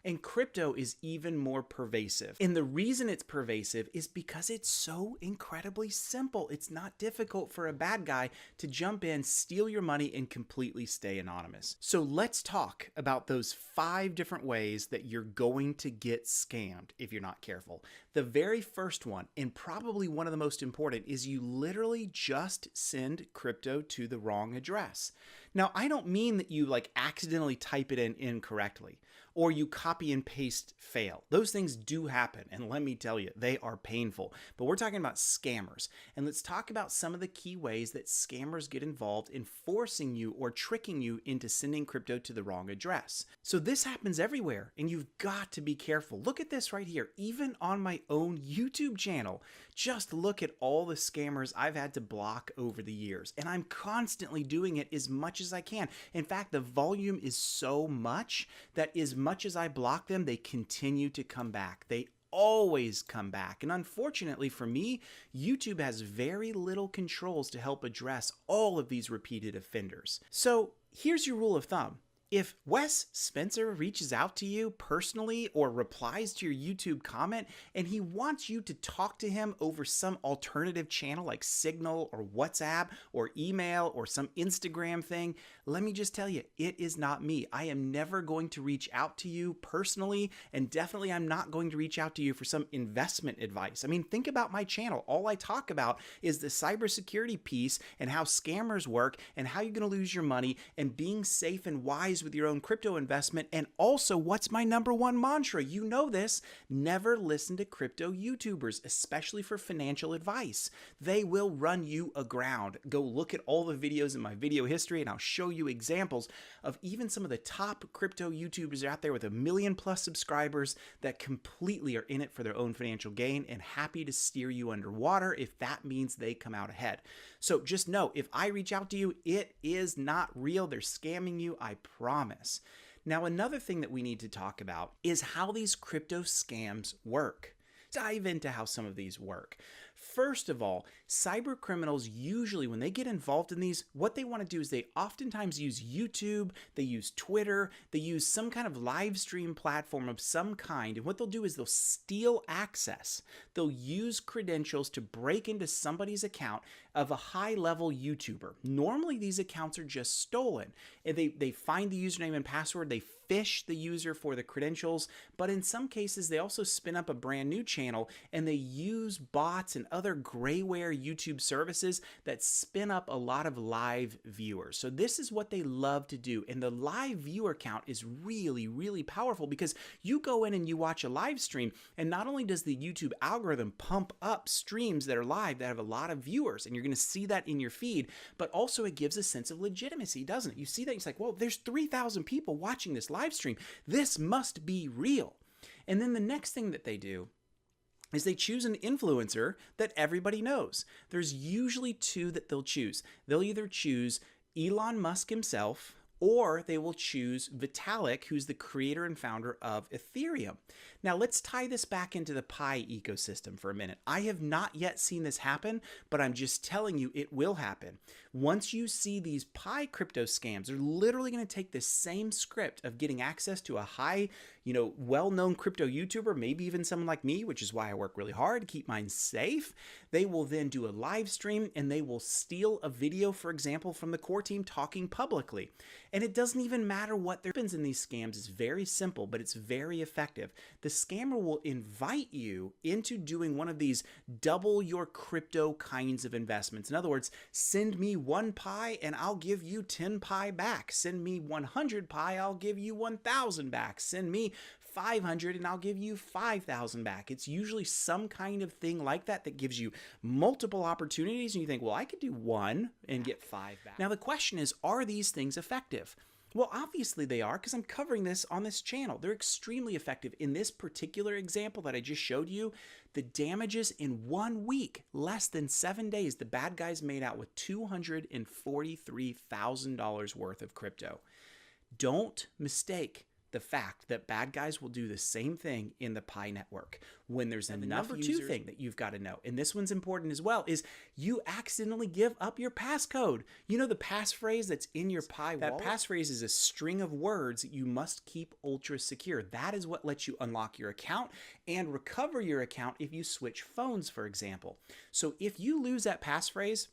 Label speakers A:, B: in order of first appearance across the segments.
A: And crypto is even more pervasive. And the reason it's pervasive is because it's so incredibly simple. It's not difficult for a bad guy to jump in, steal your money, and completely stay anonymous. So let's talk about those 5 different ways that you're going to get scammed if you're not careful. The very first one, and probably one of the most important, is you literally just send crypto to the wrong address. Now, I don't mean that you accidentally type it in incorrectly or you copy and paste fail. Those things do happen, and let me tell you, they are painful. But we're talking about scammers, and let's talk about some of the key ways that scammers get involved in forcing you or tricking you into sending crypto to the wrong address. So this happens everywhere, and you've got to be careful. Look at this right here. Even on my own YouTube channel, just look at all the scammers I've had to block over the years, and I'm constantly doing it as much as I can. In fact, the volume is so much that as much as I block them, they continue to come back. They always come back. And unfortunately for me, YouTube has very little controls to help address all of these repeated offenders. So here's your rule of thumb. If Wes Spencer reaches out to you personally or replies to your YouTube comment and he wants you to talk to him over some alternative channel like Signal or WhatsApp or email or some Instagram thing, let me just tell you, it is not me. I am never going to reach out to you personally, and definitely I'm not going to reach out to you for some investment advice. I mean, think about my channel. All I talk about is the cybersecurity piece and how scammers work and how you're going to lose your money and being safe and wise with your own crypto investment. And also, what's my #1 mantra? You know this: never listen to crypto YouTubers, especially for financial advice. They will run you aground. Go look at all the videos in my video history and I'll show you examples of even some of the top crypto YouTubers out there with 1 million+ subscribers that completely are in it for their own financial gain and happy to steer you underwater if that means they come out ahead. So just know, if I reach out to you, it is not real. They're scamming you, I promise. Now, another thing that we need to talk about is how these crypto scams work. Dive into how some of these work. First of all, cyber criminals usually, when they get involved in these, what they want to do is they oftentimes use YouTube, they use Twitter, they use some kind of live stream platform of some kind. And what they'll do is they'll steal access. They'll use credentials to break into somebody's account of a high-level YouTuber. Normally, these accounts are just stolen. And they find the username and password, they phish the user for the credentials, but in some cases, they also spin up a brand new channel and they use bots and other grayware YouTube services that spin up a lot of live viewers. So this is what they love to do. And the live viewer count is really, really powerful because you go in and you watch a live stream, and not only does the YouTube algorithm pump up streams that are live that have a lot of viewers, and you're going to see that in your feed, but also it gives a sense of legitimacy, doesn't it? You see that, it's like, well, there's 3,000 people watching this live stream. This must be real. And then the next thing that they do is they choose an influencer that everybody knows. There's usually 2 that they'll choose. They'll either choose Elon Musk himself, or they will choose Vitalik, who's the creator and founder of Ethereum. Now, let's tie this back into the Pi ecosystem for a minute. I have not yet seen this happen, but I'm just telling you it will happen. Once you see these Pi crypto scams, they're literally going to take the same script of getting access to a high, well-known crypto YouTuber, maybe even someone like me, which is why I work really hard to keep mine safe. They will then do a live stream and they will steal a video, for example, from the core team talking publicly. And it doesn't even matter what happens in these scams. It's very simple, but it's very effective. The scammer will invite you into doing one of these double your crypto kinds of investments. In other words, send me 1 Pi and I'll give you 10 Pi back. Send me 100 Pi, I'll give you 1,000 back. Send me 500 and I'll give you 5,000 back. It's usually some kind of thing like that that gives you multiple opportunities, and you think, well, I could do 1 and get 5 back. Now the question is, are these things effective? Well, obviously they are, because I'm covering this on this channel. They're extremely effective. In this particular example that I just showed you, the damages in 1 week, less than 7 days, the bad guys made out with $243,000 worth of crypto. Don't mistake the fact that bad guys will do the same thing in the Pi network when there's enough users. Number 2 thing that you've got to know, and this one's important as well, is you accidentally give up your passcode. You know the passphrase that's in your Pi wallet? That passphrase is a string of words that you must keep ultra secure. That is what lets you unlock your account and recover your account if you switch phones, for example. So if you lose that passphrase,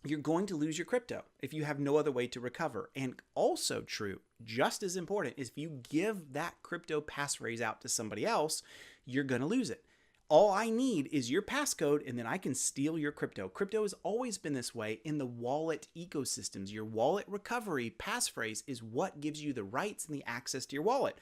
A: you're going to lose your crypto if you have no other way to recover. And also true, just as important, is if you give that crypto passphrase out to somebody else, you're going to lose it. All I need is your passcode, and then I can steal your crypto. Crypto has always been this way in the wallet ecosystems. Your wallet recovery passphrase is what gives you the rights and the access to your wallet.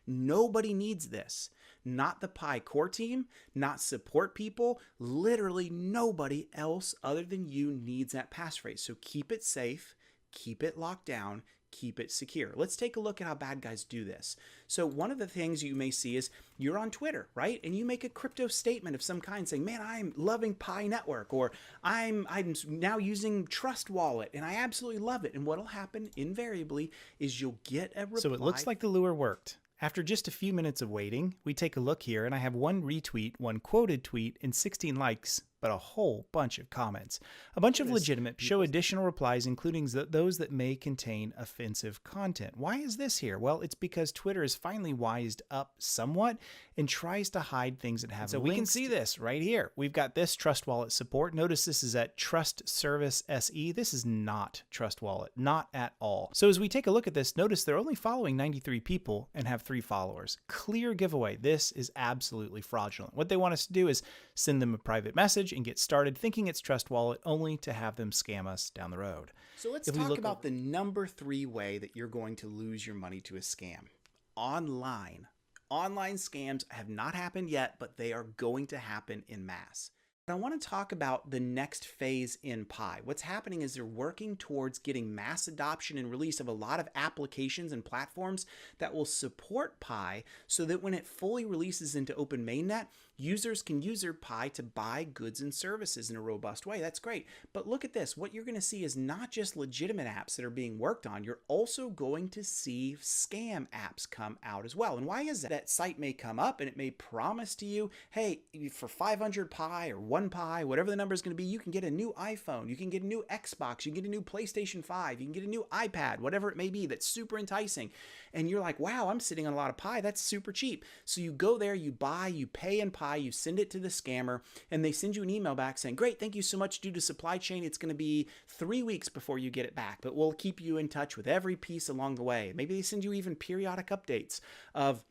A: Nobody needs this. Not the Pi core team, not support people, literally nobody else other than you needs that passphrase. So keep it safe, keep it locked down, keep it secure. Let's take a look at how bad guys do this. So one of the things you may see is you're on Twitter, right? And you make a crypto statement of some kind saying, man, I'm loving Pi Network, or I'm now using Trust Wallet and I absolutely love it. And what'll happen invariably is you'll get a reply.
B: So it looks like the lure worked. After just a few minutes of waiting, we take a look here and I have 1 retweet, 1 quoted tweet, and 16 likes, but a whole bunch of comments. A bunch of legitimate people show additional replies, including those that may contain offensive content. Why is this here? Well, it's because Twitter is finally wised up somewhat and tries to hide things that have. So we can see this right here. We've got this Trust Wallet support. Notice this is at Trust Service SE. This is not Trust Wallet, not at all. So as we take a look at this, notice they're only following 93 people and have 3 followers. Clear giveaway. This is absolutely fraudulent. What they want us to do is send them a private message and get started thinking it's Trust Wallet, only to have them scam us down the road.
A: So let's talk about the number 3 way that you're going to lose your money to a scam. Online. Online scams have not happened yet, but they are going to happen en masse. But I want to talk about the next phase in Pi. What's happening is they're working towards getting mass adoption and release of a lot of applications and platforms that will support Pi so that when it fully releases into open mainnet, users can use their Pi to buy goods and services in a robust way. That's great. But look at this. What you're going to see is not just legitimate apps that are being worked on. You're also going to see scam apps come out as well. And why is that? That site may come up and it may promise to you, hey, for 500 Pi or 1 Pi, whatever the number is going to be, you can get a new iPhone, you can get a new Xbox, you can get a new PlayStation 5, you can get a new iPad, whatever it may be. That's super enticing. And you're like, wow, I'm sitting on a lot of Pi. That's super cheap. So you go there, you buy, you pay in Pi, you send it to the scammer, and they send you an email back saying, great, thank you so much. Due to supply chain, it's going to be 3 weeks before you get it back, but we'll keep you in touch with every piece along the way. Maybe they send you even periodic updates of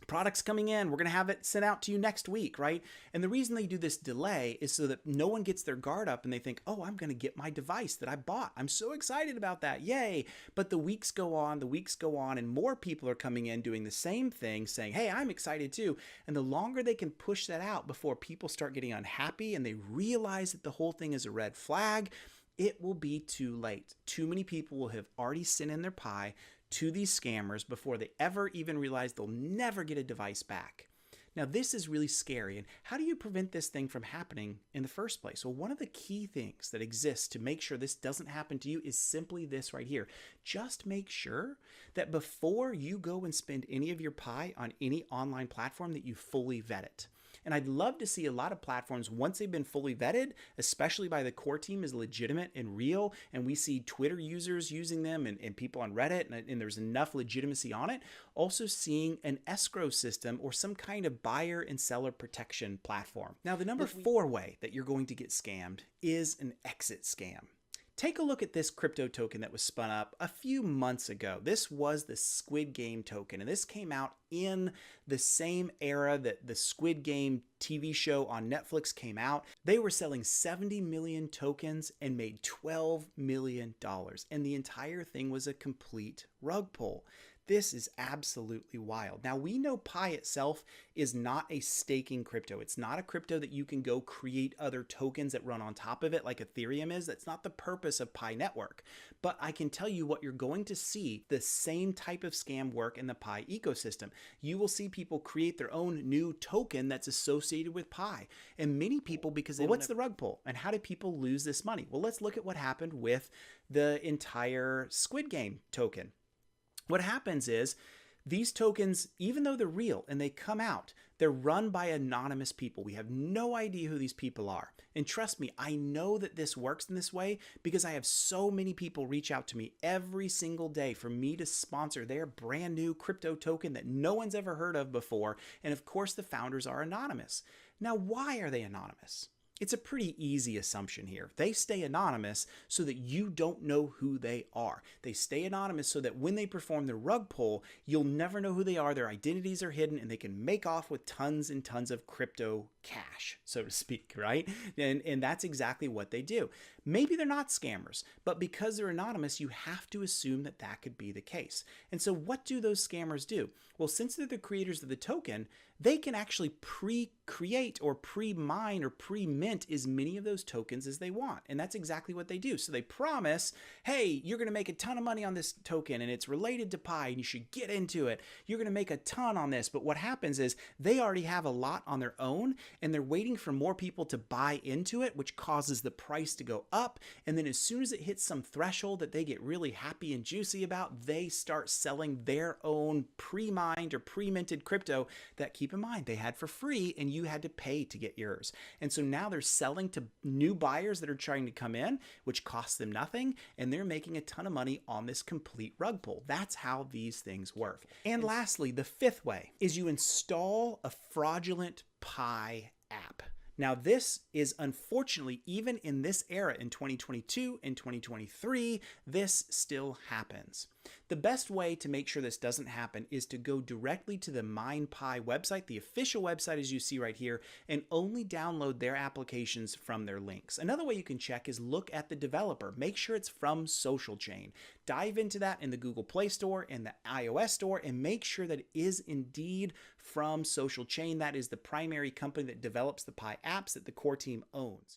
A: products coming in. We're going to have it sent out to you next week, right? And the reason they do this delay is so that no one gets their guard up and they think, oh, I'm going to get my device that I bought. I'm so excited about that. Yay. But the weeks go on, and more people are coming in doing the same thing saying, hey, I'm excited too. And the longer they can push that out before people start getting unhappy and they realize that the whole thing is a red flag, it will be too late. Too many people will have already sent in their Pi to these scammers before they ever even realize they'll never get a device back. Now, this is really scary. And how do you prevent this thing from happening in the first place? Well, one of the key things that exists to make sure this doesn't happen to you is simply this right here. Just make sure that before you go and spend any of your Pi on any online platform that you fully vet it. And I'd love to see a lot of platforms, once they've been fully vetted, especially by the core team, is legitimate and real, and we see Twitter users using them and people on Reddit, and there's enough legitimacy on it, also seeing an escrow system or some kind of buyer and seller protection platform. Now, the number 4 way that you're going to get scammed is an exit scam. Take a look at this crypto token that was spun up a few months ago. This was the Squid Game token, and this came out in the same era that the Squid Game TV show on Netflix came out. They were selling 70 million tokens and made $12 million, and the entire thing was a complete rug pull. This is absolutely wild. Now, we know Pi itself is not a staking crypto. It's not a crypto that you can go create other tokens that run on top of it like Ethereum is. That's not the purpose of Pi Network. But I can tell you what you're going to see, the same type of scam work in the Pi ecosystem. You will see people create their own new token that's associated with Pi. And many people, because what's the rug pull? And how do people lose this money? Well, let's look at what happened with the entire Squid Game token. What happens is These tokens, even though they're real and they come out, they're run by anonymous people. We have no idea who these people are. And trust me, I know that this works in this way because I have so many people reach out to me every single day for me to sponsor their brand new crypto token that no one's ever heard of before. And of course, the founders are anonymous. Now, why are they anonymous? It's a pretty easy assumption here. They stay anonymous so that you don't know who they are. They stay anonymous so that when they perform the rug pull, you'll never know who they are. Their identities are hidden and they can make off with tons and tons of crypto cash, so to speak, right? And that's exactly what they do. Maybe they're not scammers, but because they're anonymous, you have to assume that that could be the case. And so what do those scammers do? Well, since they're the creators of the token, they can actually pre-create or pre-mine or pre-mint as many of those tokens as they want. And that's exactly what they do. So they promise, hey, you're going to make a ton of money on this token and it's related to Pi and you should get into it. You're going to make a ton on this. But what happens is they already have a lot on their own and they're waiting for more people to buy into it, which causes the price to go up. And then as soon as it hits some threshold that they get really happy and juicy about, they start selling their own pre-mined or pre-minted crypto that, keep in mind, they had for free and you had to pay to get yours. And so now they're selling to new buyers that are trying to come in, which costs them nothing, and they're making a ton of money on this complete rug pull. That's how these things work. And lastly, the fifth way is you install a fraudulent Pi app. Now, this is unfortunately, even in this era in 2022 and 2023, this still happens. The best way to make sure this doesn't happen is to go directly to the MinePi website, the official website as you see right here, and only download their applications from their links. Another way you can check is look at the developer. Make sure it's from Social Chain. Dive into that in the Google Play Store and the iOS Store and make sure that it is indeed from Social Chain. That is the primary company that develops the Pi apps that the core team owns.